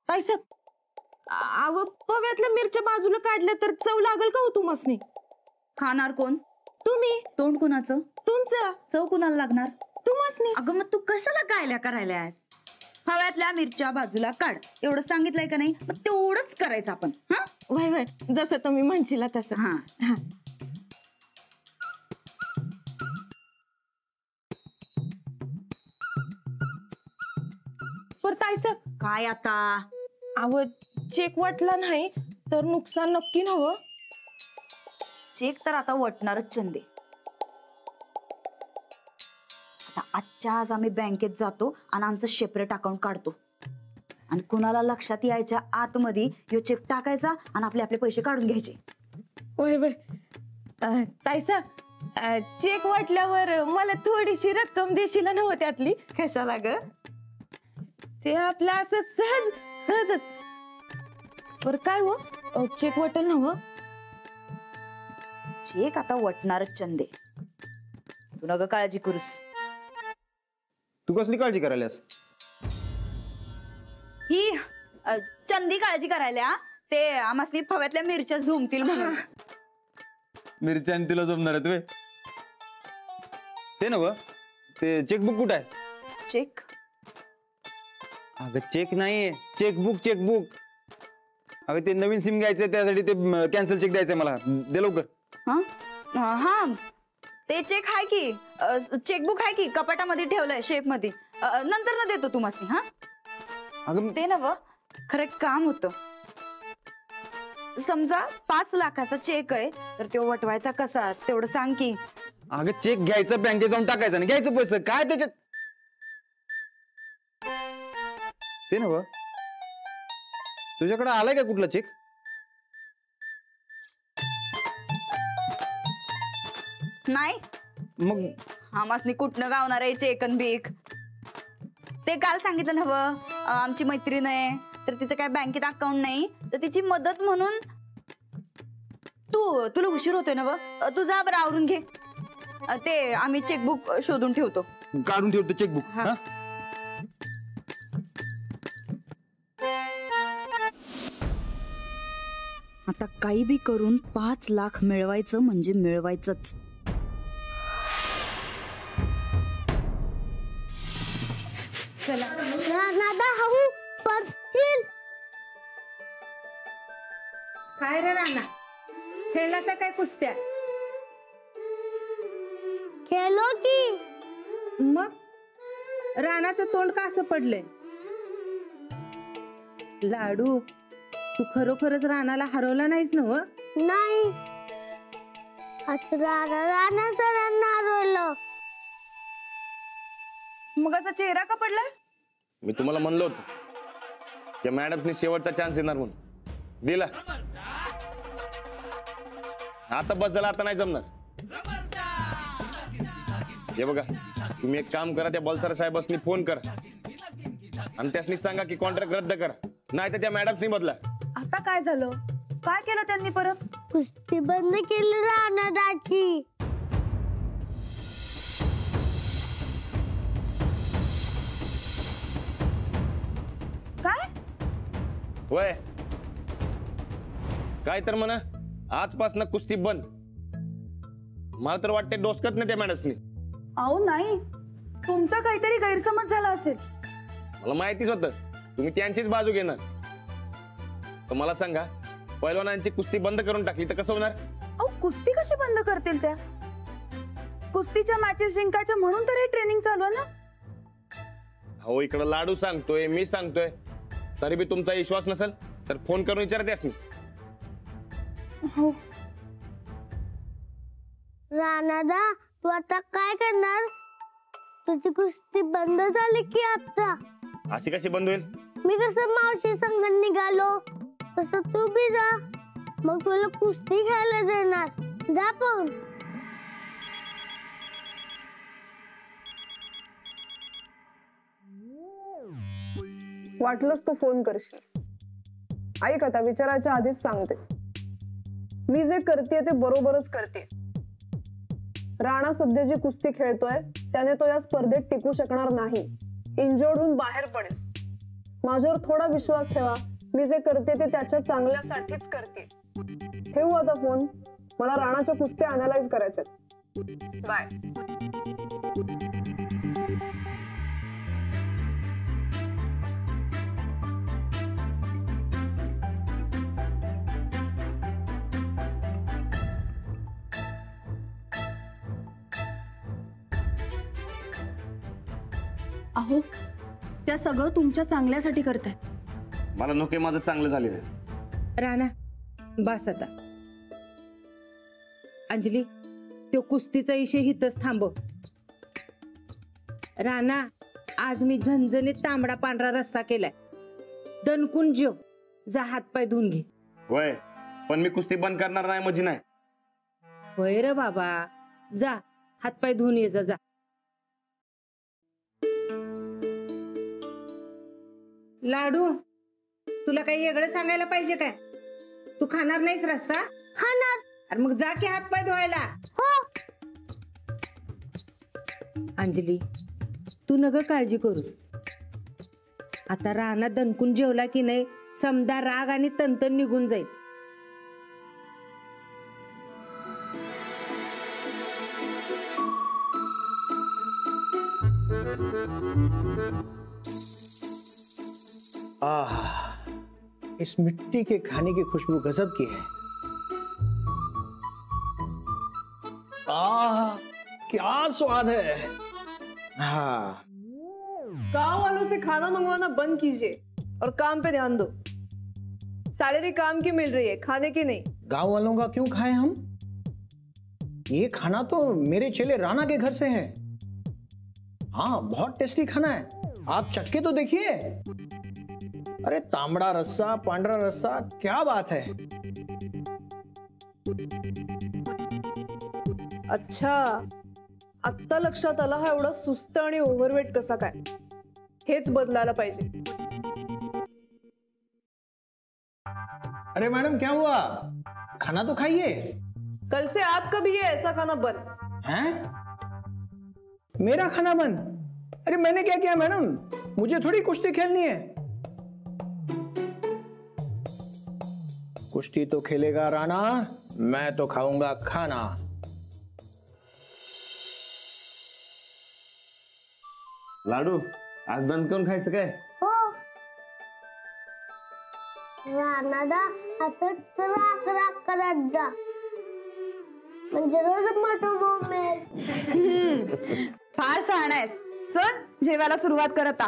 अव पव्यातल्या मिरच्या बाजूला काढल्या तर चव लागल का हो तुमसनी? खाणार कोण? तुम्ही. तोंड कुणाचं? तुमचं. चव कुणाला लागणार? तुमसनी. अगं मग तू कशाला गायल्या करायल्यास? फव्यातल्या मिरच्या बाजूला काढ एवढं सांगितलंय का नाही? मग तेवढंच करायचं आपण. हा वय वय जसं तुम्ही म्हणशीला तसं. हा हा. पर ताईसाहेब काय आता? अव चेक वाटला नाही तर नुकसान नक्की नव्हं. चेक तर आता वटणारच चंदे. आता आजच्या आज आम्ही बँकेत जातो आणि आमचं सेपरेट अकाउंट काढतो आणि कुणाला लक्षात यायच्या आतमध्ये यो चेक टाकायचा आणि आपले आपले पैसे काढून घ्यायचे. वय वय ताईसाहेब चेक वाटल्यावर मला थोडीशी रक्कम देशील नव्हं त्यातली? कशाला ग? ते आपलं असं सहज सहजच. बर काय हो चेक वाटल नव्हं? चेक आता वटणारच चंदे. तू नग काळजी करूस. तू कसली काळजी करायलास? ही चंदी काळजी करायला ते आम्हाला फव्यातल्या मिरच्या झुमतील म्हणून. मिरच्या आणि तुला जमणार आहेत वे? ते नव ते चेकबुक कुठं आहे? चेक? अगं चेक नाहीये, चेकबुक चेकबुक. अगं ते नवीन सिम घ्यायचंय त्यासाठी ते कॅन्सल चेक द्यायचंय मला. दे लवकर. हा हा ते चेक आहे की चेकबुक आहे की कपाटामध्ये ठेवलंय शेप मध्ये. नंतर ना देतो तुम्हाला. हा अगं ते नव खरं काम होतं. समजा 5 लाखाचा चेक आहे तर तो वटवायचा कसा तेवढं सांग की. अगं चेक घ्यायचं बँकेत जाऊन टाकायचं आणि घ्यायचं पैसे काय त्याच्यात? ते नव तुझ्याकडे आलाय का कुठला चेक? नाही मग आमासनी कुठनं गावणार आहे चेकन बीक? ते काल सांगितलं नव्हं आमची मैत्रीण आहे तर तिचं काय बँकेत अकाउंट नाही तर तिची मदत म्हणून तुला उशीर होतोय नव्हं तू जा बरं आवरून घे. ते आम्ही चेकबुक शोधून ठेवतो. काढून ठेवतो चेकबुक. हा आता काही बी करून 5 लाख मिळवायचं म्हणजे मिळवायचंच. काय रे राणा खेळलासा काय कुस्त्या? खेळलो की. मग राणाचं तोंड का असं पडलंय? लाडू तू खरोखरच राणाला हरवला नाहीस ना? व नाही राणा सरांना हरवलं. मग असा चेहरा का पडलाय? मी तुम्हाला म्हणलं होतं त्या मॅडमनी शेवटचा चान्स देणार म्हणून. दिला. आता बस झाला, आता नाही जमणार. हे बघा तुम्ही एक काम करा, त्या बलसार साहेबांनी फोन करा आणि त्यासनी सांगा की कॉन्ट्रॅक्ट रद्द करा, नाही तर त्या मॅडमनी बदला. आता काय झालं? काय केलं त्यांनी परत? कुस्ती बंद केली राणादाची. काय? होय काय तर म्हणा आजपासून कुस्ती बंद. मला तर वाटते डोसकत नाही त्या मॅडमनी. अहो नाही, तुमचा काहीतरी गैरसमज झाला असेल. मला माहितीच होतं तुम्ही त्यांचीच बाजू घेणार. तर मला सांगा पैलवानांची कुस्ती बंद करून टाकली तर कसं होणार? अहो कुस्ती कशी बंद करतील त्या? कुस्तीच्या मॅचेस जिंकायच्या म्हणून तर हे ट्रेनिंग चालू आहे ना. हो इकडे लाडू सांगतोय, मी सांगतोय, तरी बी तुमचा विश्वास नसेल तर फोन करून विचारतेस मी. हो राणादा तू आता काय करणार? तुझी कुस्ती बंद झाली की आता? अशी कशी बंद होईल? मी कसं मावशी संग निघालो तसं तू बी जा, मग तुला कुस्ती खेळायला देणार. जा पण. वाटलंच तो फोन करशील. ऐक आता विचारायच्या आधीच सांगते, मी जे करते ते बरोबरच करते. राणा सध्या जी कुस्ती खेळतोय त्याने तो या स्पर्धेत टिकू शकणार नाही. इंजर्ड होऊन बाहेर पडेल. माझ्यावर थोडा विश्वास ठेवा. मी जे करते ते त्याच्या चांगल्यासाठीच करते. ठेवू आता फोन. मला राणाच्या कुस्त्या अनालाइज करायच्यात. बाय. अहो त्या सगळं तुमच्या चांगल्यासाठी करताय. मला नको माझं चांगलं झालेलं. राणा बस आता. अंजली तो कुस्तीचा इशे हितच थांबव. राणा आज मी झणझणीत तांबडा पांढरा रस्सा केलाय. दणकून जेव. जा हात पाय धुवून घे. होय पण मी कुस्ती बंद करणार नाही म्हणजे नाही. होय रे बाबा, जा हात पाय धुवून ये. जा. लाडू तुला काही वेगळं सांगायला पाहिजे काय? तू खाणार नाहीस रस्सा? खाणार. अरे मग जा की हात पाय धुवायला. हो. अंजली तू नग काळजी करूस. आता रानात दणकून जेवला की नाही समदा राग आणि तंतन निघून जाईल. आह, इस मिट्टी के खाने की खुशबू गजब की है. आह, क्या स्वाद है. हाँ. गांव वालों से खाना मंगवाना बंद कीजिए और काम पे ध्यान दो. सैलरी काम की मिल रही है, खाने की नहीं. गांव वालों का क्यों खाएं हम? ये खाना तो मेरे चेले राणा के घर से है. हाँ बहुत टेस्टी खाना है. आप चक्के तो देखिए. अरे तांबड़ा रस्सा, पांढरा रस्सा, क्या बात है. अच्छा, आत्ता लक्षात आला हा एवढा सुस्त आणि ओव्हरवेट कसा काय. हेच बदलायला पाहिजे. अरे मैडम क्या हुआ? खाना तो खाइए. कल से आपका भी ये ऐसा खाना बंद. हैं? मेरा खाना बंद? अरे मैंने क्या किया मैडम? मुझे थोड़ी कुश्ती खेलनी है. कुश्ती तो खेलेगा राणा, मैं तो खाऊंगा खाना. लाडू आज दणकन करून खायचं काय? हो. राणादा असंच राख राख करत जा. म्हणजे रोज मोठं मिळेल. फार शहाणा आहेस. चल जेवायला सुरुवात करता.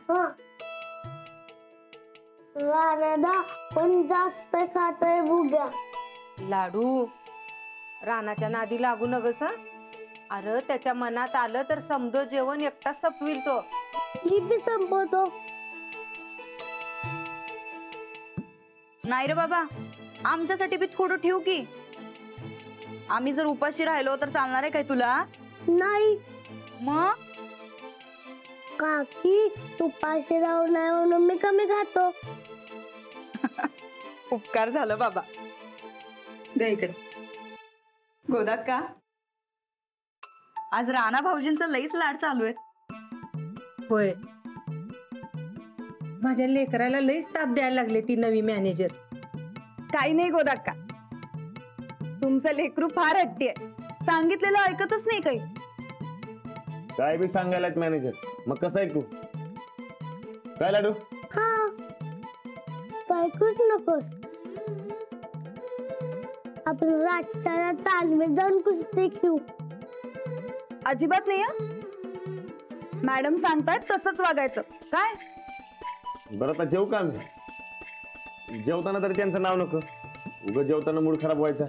हा. राणादा पण जास्त खातोय बुग्या. लाडू रानाच्या नादी लागू नगस. अरे त्याच्या मनात आलं तर समजो जेवण एकटा संपविल तो. मी बी संपवतो. नाही रे बाबा, आमच्यासाठी बी थोडं ठेव की. आम्ही जर उपाशी राहिलो तर चालणार आहे काय तुला? नाही मग काकी उपाशी राहू नाही म्हणून मी कमी खातो. उपकार झालं बाबा. दे इकडे. गोदा का आज राणा भाऊजींचा लईच लाड चालू आहे. होय, माझ्या लेकराला लईच ताप द्यायला लागले ती नवी मॅनेजर. काही नाही गोदाक्का, तुमचं लेकरू फार हट्टी आहे. सांगितलेलं ऐकतच नाही काही. काय बी सांगायलाच मॅनेजर, मग कसं ऐकू? काय लाडू? हा ऐकूच नकोस. आपण राष्ट्राला तालमीत जाऊन कुस्ती खेळू. अजिबात नाही हा. मॅडम सांगतायत तसंच वागायचं. काय बरं आता जेव का आम्ही? जेवताना तरी त्यांचं नाव नको. उगाच जेवताना मूड खराब व्हायचा.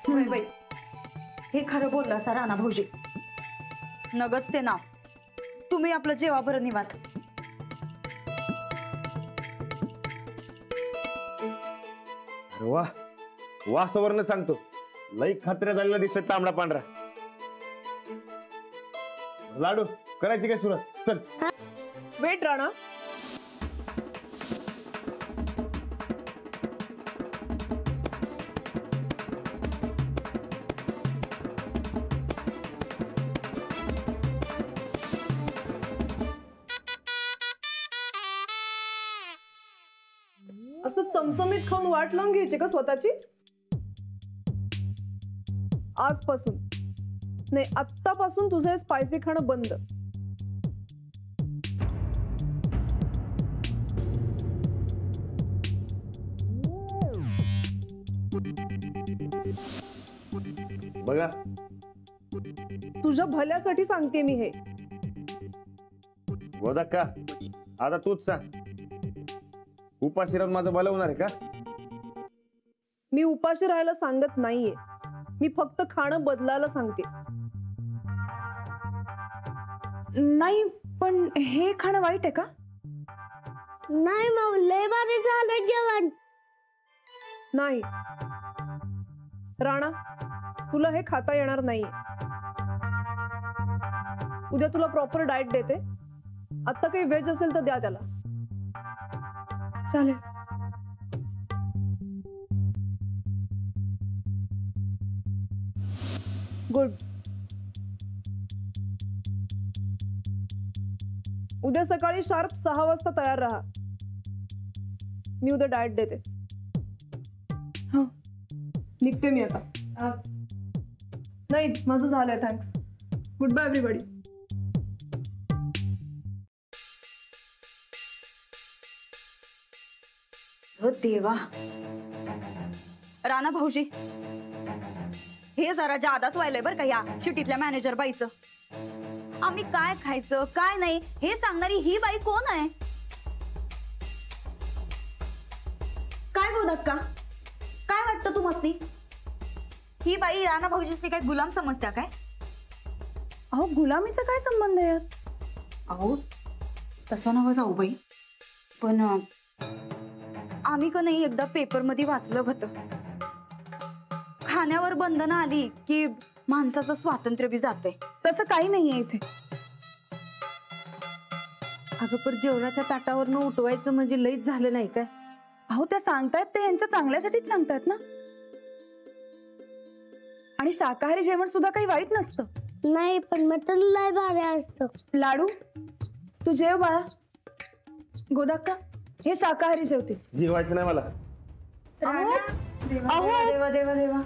बाई हे खरं बोलला सा राणा भाऊजी. नगच ते नाव. तुम्ही आपलं जेवा बरं निवांत. अरे वा, वासावरनं सांगतो लई खात्र्या झालेला दिसतोय तांबडा पांढरा. लाडू करायची काय सुरुवात? चल. वेट राणा. असं चमचमीत खाऊन वाट लावून घ्यायची का स्वतःची? आजपासून नाही, आत्तापासून तुझं स्पायसी खाणं बंद. बघा, तुझ्या भल्यासाठी सांगते मी हे. गोदाक्का, आता तूच सांग, उपाशी राहून माझं भलं होणार आहे का? मी उपाशी राहायला सांगत नाहीये, मी फक्त खाणं बदलायला सांगते. नाही, पण हे खाणं वाईट आहे का? नाही मग लय भारी झालं जेवण. नाही राणा, तुला हे खाता येणार नाही. उद्या तुला प्रॉपर डाएट देते. आता काही व्हेज असेल तर द्या त्याला. चालेल. गुड. उद्या सकाळी शार्प 6 वाजता तयार राहा. मी उद्या डाएट देते. हो. निघते मी आता. नाही, माझं झालंय. थँक्स. Good bye everybody. हो देवा. राणा भाऊजी, हे जरा जादाच व्हायलंय बरं का या शिटीतल्या मॅनेजर बाईचं. आम्ही काय खायचं काय नाही हे सांगणारी ही बाई कोण आहे? काय गोदाक्का, काय वाटतं तुम्हाला? ही बाई राणा भाऊजीची काय गुलाम समजत्या काय? अहो, गुलामीचा काय संबंध आहे यात? अहो तसं नवं जाऊ बाई, पण आम्ही का नाही एकदा पेपर मध्ये वाचलं होतं, खाण्यावर बंधनं आली की माणसाचं स्वातंत्र्य बी जातंय. तसं काही नाहीये इथे. अगं पण जेवणाच्या ताटावरनं उठवायचं म्हणजे लईच झालं नाही काय? अहो, त्या सांगतायत ते यांच्या चांगल्यासाठीच सांगतायत ना. आणि शाकाहारी जेवण सुद्धा काही वाईट नसतं. नाही पण मटण लय भारी असतं. लाडू, तू जेव बाळा. गोदाक्का, हे शाकाहारी जेवते. जेवायचं नाही मला. देवा देवा देवा देवा.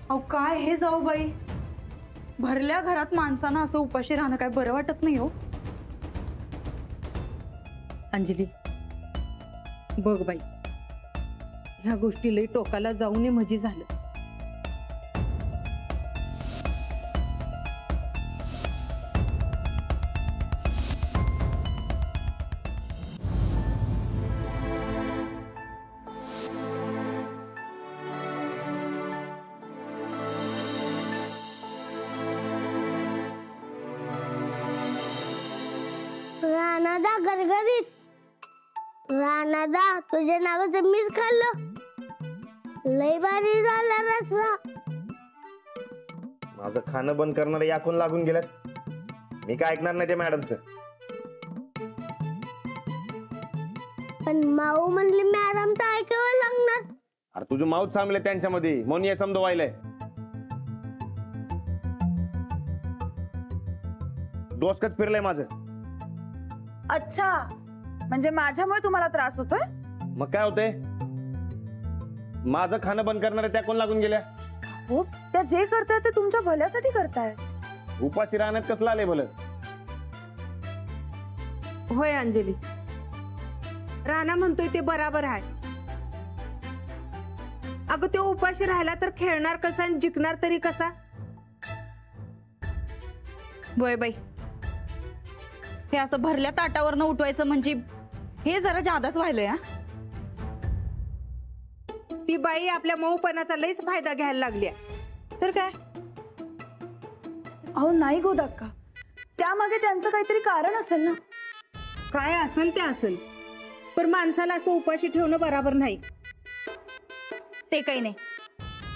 अहो काय हे जाऊ बाई, भरल्या घरात माणसानं असं उपाशी राहणं काय बरं वाटत नाही हो. अंजली बघ बाई, ह्या गोष्टी लई टोकाला जाऊ नये म्हणजे झालं. राणादा गरगरीत. राणादा, तुझ्या नावाचं मीच खाल्लं. लय भारी झाला रस्सा. माझं खाणं बंद करणारे याकून लागून गेल्यात. मी काय ऐकणार नाही ते मॅडमचं. पण माऊ म्हणली मॅडम तर ऐकावं लागणार. अरे तुझं माऊत सामले त्यांच्यामध्ये, म्हणून हे समजा व्हायलंय. डोसकच फिरलंय माझं. अच्छा, म्हणजे माझ्यामुळे तुम्हाला त्रास होतोय? मग काय होतंय? माझं खाणं बंद करणारे त्या कोण लागून गेल्या? हो, त्या जे करताय ते तुमच्या भल्यासाठी करताय. उपाशी राहण्यात कसलं आलंय भलं? होय अंजली, राणा म्हणतोय ते बराबर आहे. अगं तो उपाशी राहिला तर खेळणार कसा आणि जिंकणार तरी कसा? वय बाई, हे असं भरल्या ताटावरनं उठवायचं म्हणजे हे जरा जादाच व्हायलंय. हा, ती बाई आपल्या मऊपणाचा लईच फायदा घ्यायला लागली तर काय? अहो नाही गोदाक्का, त्यामागे त्यांचं काहीतरी कारण असेल ना. काय असेल ते असेल, पण माणसाला असं उपाशी ठेवणं बराबर नाही. ते काही नाही,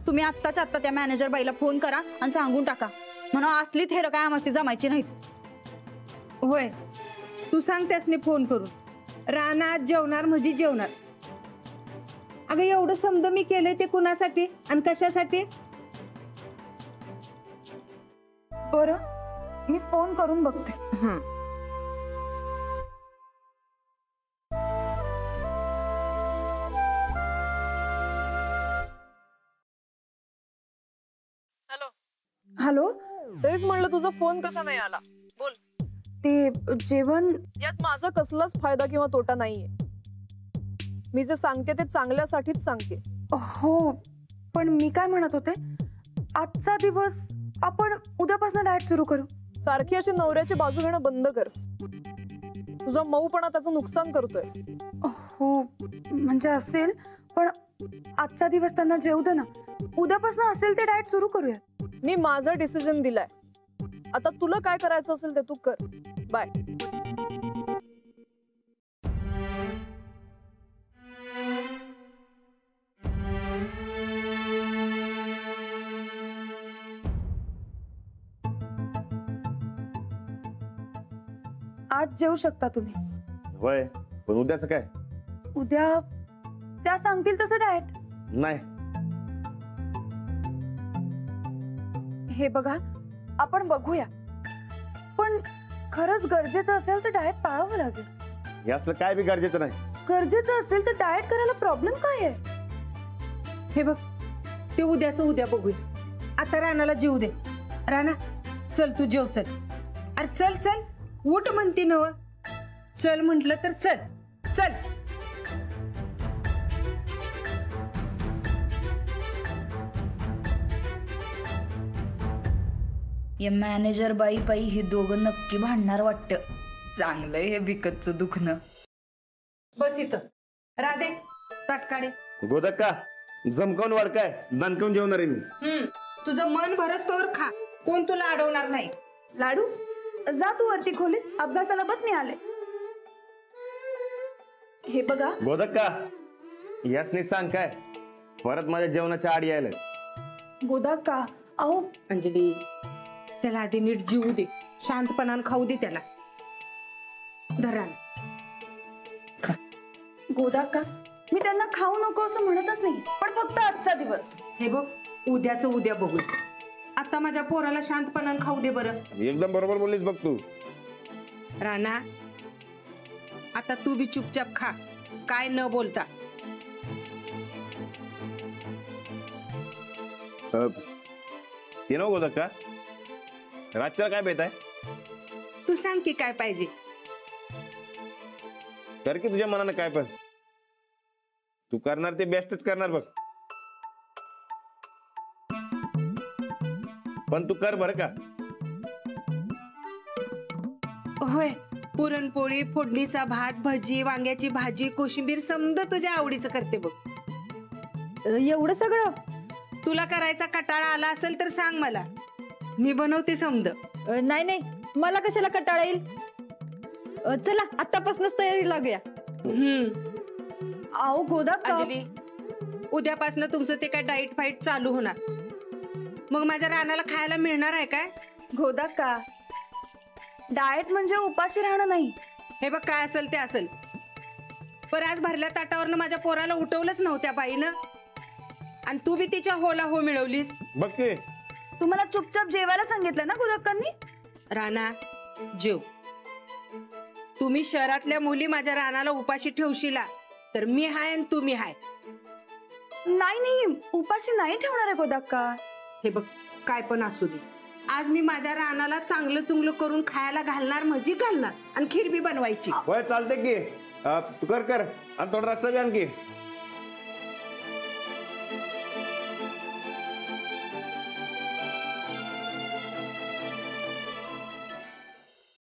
तुम्ही आत्ताच्या आत्ता त्या मॅनेजर बाईला फोन करा आणि सांगून टाका, म्हणून असली थेर काय आमची जमायची नाहीत. होय, तू सांग त्यासनी फोन करून, रानात जेवणार म्हणजे जेवणार. अगं एवढं समज मी केलंय ते कुणासाठी आणि कशासाठी? बरं, मी फोन करून बघते. हा हॅलो, तेच म्हणलं तुझा फोन कसा नाही आला. बोल. ते जेवण यात माझा कसलाच फायदा किंवा तोटा नाहीये. मी जे सांगते ते चांगल्यासाठीच सांगते. हो, पण मी काय म्हणत होते, आजचा दिवस आपण उद्यापासून डाएट सुरू करू. सारखी अशी नवऱ्याची बाजू घेणं बंद कर. तुझा मऊपणा त्याचं नुकसान करतोय. हो म्हणजे असेल, पण आजचा दिवस त्यांना जेवू दे ना. उद्यापासून असेल ते डाएट सुरू करूया. मी माझा डिसिजन दिलाय. आता तुला काय करायचं असेल ते तू कर. बाय. आज जेवू शकता तुम्ही. होय, पण उद्याचं काय? उद्या त्या सांगतील तसं डाएट. नाही. हे बघा, आपण बघूया, पण खरंच गरजेचं असेल तर डाएट पाळावं लागेल. हे असलं काय बी गरजेचं नाही. गरजेचं असेल तर डाएट करायला प्रॉब्लेम काय आहे? हे बघ, ते उद्याचं उद्या बघूया. आता रानाला जेवू दे. राणा, चल तू जेव. चल, अरे चल चल, उठ म्हणते नव. चल म्हटलं तर चल चल. हे मॅनेजर बाई बाई ही दोघं नक्की भांडणार वाटतं. चांगलंय हे विकतचं दुखणं. बस इथं. राधे, ताटकाडे. गोदक का जमकावून वाढ काय दणकावून जेवणार आहे मी. तुझं मन भरस तोवर खा. कोण तुला अडवणार नाही. लाडू, जा तू वरती खोलीत, अभ्यासाला बस, मी आले. हे बघा, गोदक का यासने सांग काय परत माझ्या जेवणाच्या आड यायला. गोदा का, अहो अंजली, त्याला आधी नीट जीवू दे. शांतपणानं खाऊ दे त्याला. धरा. गोदा का, मी त्यांना खाऊ नको असं म्हणतच नाही, पण फक्त आजचा दिवस. हे बघ, उद्याचं उद्या बघू. आता माझ्या पोराला शांतपणानं खाऊ दे बरं. एकदम बरोबर बोललीस बघ तू. राणा, आता तू बी चुपचाप खा, काय न बोलता. ते नव गोदक का रातच्याला काय बेत आहे? तू सांग की काय पाहिजे. कर की तुझ्या मनानं काय, पण तू करणार ते बेस्टच करणार बघ. पण तू कर बरं का. होय, पुरणपोळी, फोडणीचा भात, भजी, वांग्याची भाजी, कोशिंबीर समद तुझ्या आवडीचं करते बघ. एवढं सगळं? तुला करायचा कटाळा आला असेल तर सांग मला, मी बनवते समद. नाही नाही, मला कशाला कंटाळा येईल. चला आतापासूनच तयारी लागूया. आओ गोदा का, अंजली, उद्यापासून तुमचं ते काय डाईट फाईट चालू होणार. मग माझ्या रानाला खायला मिळणार आहे काय? गोदा का, डाएट म्हणजे उपाशी राहणं नाही. हे बघ, काय असेल ते असेल, पण आज भरल्या ताटावरनं माझ्या पोराला उठवलंच नव्हत्या बाईनं, आणि तू बी तिच्या होला हो मिळवलीस. बघ की तुम्हाला चुपचाप जेवायला सांगितलं ना गोदक्कांनी. राणा, जेव. तुम्ही शहरातल्या मुली माझ्या रानाला उपाशी ठेवशीला तर मी हाय आणि तुम्ही हाय. नाही नाही, उपाशी नाही ठेवणार आहे गोदक्का. हे बघ, काय पण असू दे, आज मी माझ्या रानाला चांगलं चुंगलं करून खायला घालणार म्हणजे घालणार, आणि खीर बी बनवायची. होय चालते की. तू कर कर आणि थोडा रस्ता बी आणखी.